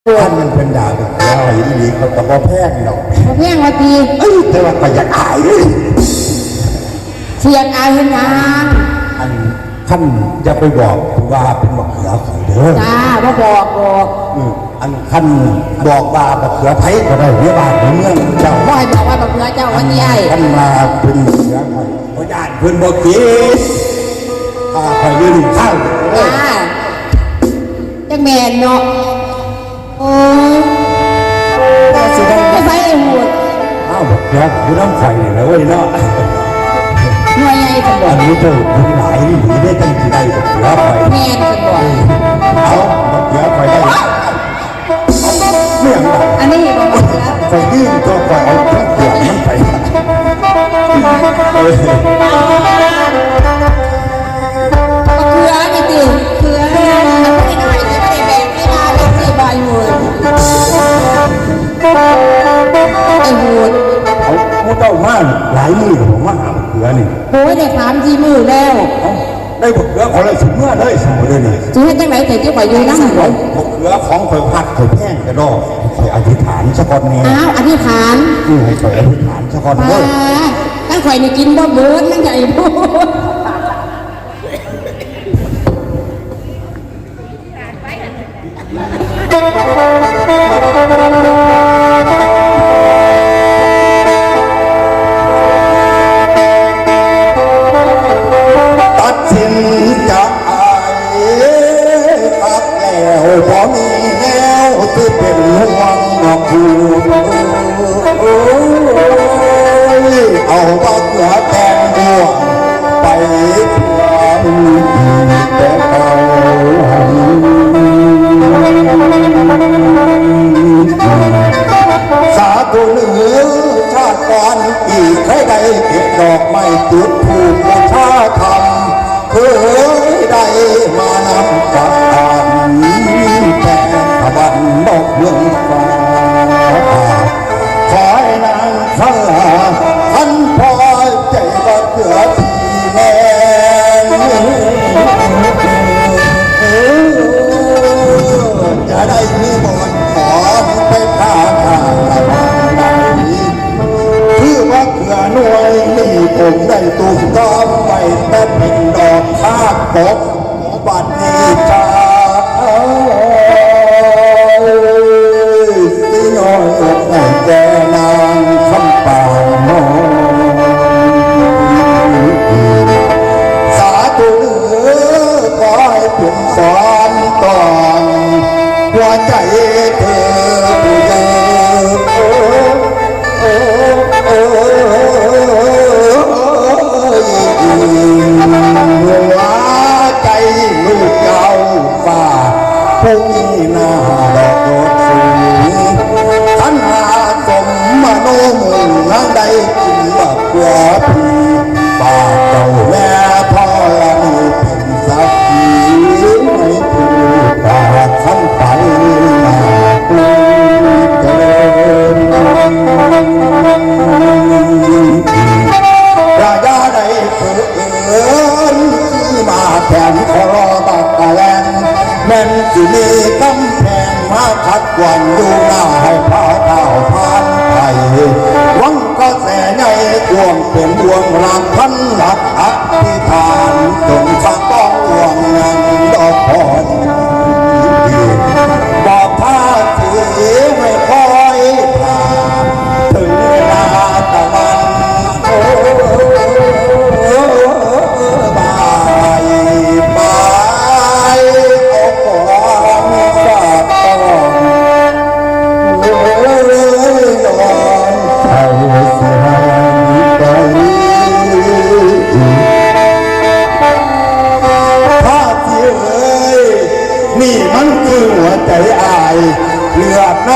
ท่านมันเป็นดาวแบบแล้วไอ้อีหลีเขาก็บ่แพงหรอกบ่แพงว่าดีแต่ว่าก็อยากอายเลยเสียงอายเห็นยังอันท่านอย่าไปบอกว่าเป็นมะเขือข่อยเด้อจ้าบ่บอกอันท่านบอกว่ามะเขือไผก็ได้ในบ้านในเมืองเจ้าบ่ให้บอกว่ามะเขือเจ้าว่าที่ไอ้ท่านมาเป็นมะเขือข่อยบ่ญาติเพิ่นบ่กินข่อยยืนข้างจ้าจังแม่นเนาะโอ้ก็สิได้ไปใส่หูดมะเขืออยู่น้ำไฟนี่แหละเว้ยเนาะหน่วยใหญ่จังบ่อันนี้เจ้าคุณหลายนี่ได้ตั้งที่ได้มะเขือข่อยแม่นจังบ่เอามะเขือข่อยได้เรื่องอันนี้บ่มะเขือข่อยยืนก็ข่อยเอาทั้งเขือมันไปมะเขือนี่ติเขือไม่ได้ที่ไม่ได้แบ่งไม่ได้เลยสิบายหูดไอ้หูดเอาโมเต้ามาหลายมือผมมาหาเขือนี่โอ้ยได้3 4 มื้อแล้วได้บกเขือขอเลยสิเมื่อเลยสมมติเลยนี่จะให้จังไหนแต่ที่ข่อยอยู่นั่งบกเขือของข่อยพัดข่อยแห้งกระดอกข่อยอธิษฐานสักคนนี้อ้าวอธิษฐานให้ข่อยอธิษฐานสักคนเลยตั้งข่อยนี่กินบ่เบิดมันใหญ่พูดตัดสินจะอายตัดแล้วพอมีแนวที่เป็นห่วงนอกหูเอาบักเขือแทนห่วงไปแต่เอาสาธุเหนือชาติก่อนอีกใครใดเก็บดอกไม้จุดผูกบูชาธรรมเคยได้มานำกับทานแต่ขบันบอกเรื่องฟ้าขอให้นางข้าท่านพอใจว่าเกิดที่แน่จะได้มีบทขอไปข้าข้าละวันใดคือว่าเขือหน่วยนี่ผมได้ตุ้มต้อมไปแต่เป็นดอกชาติกบบัดนี้จ้าสิน้อยอกให้แกนางคำป่านน้อยสาธุเอ๋ยขอให้เป็นสอนตอนหัวใจเธอผู้เดิมหัวใจลูกเจ้าฝ่าผู้มีหน้าดอกโดดสูงท่านหาสมมโนมุ่งนางใดกินว่าเกลือพีบาเจ้าแม่พ่อละมีเป็นสักขีไม่ถูกบาดคำไปมาคูเดินราญาใดเกินที่มาแทนขอรอบักกะแลนแม่นสิมีกำแพงมาขัดกวนอยู่หน้าให้พาเท้าผ่านไปหวังก็แสใหญ่ดวงเป็นดวงรักพันหลักอธิษฐานจงฟังบ้องดวงยังดอกพรบอกท่าทีไม่คอยผ่านถึงเวลาตะวันบายบายเอาความฝากต้องนอนเอาเสียไปถ้าที่เอ่ยนี่มันคือหัวใจอายเลือดใน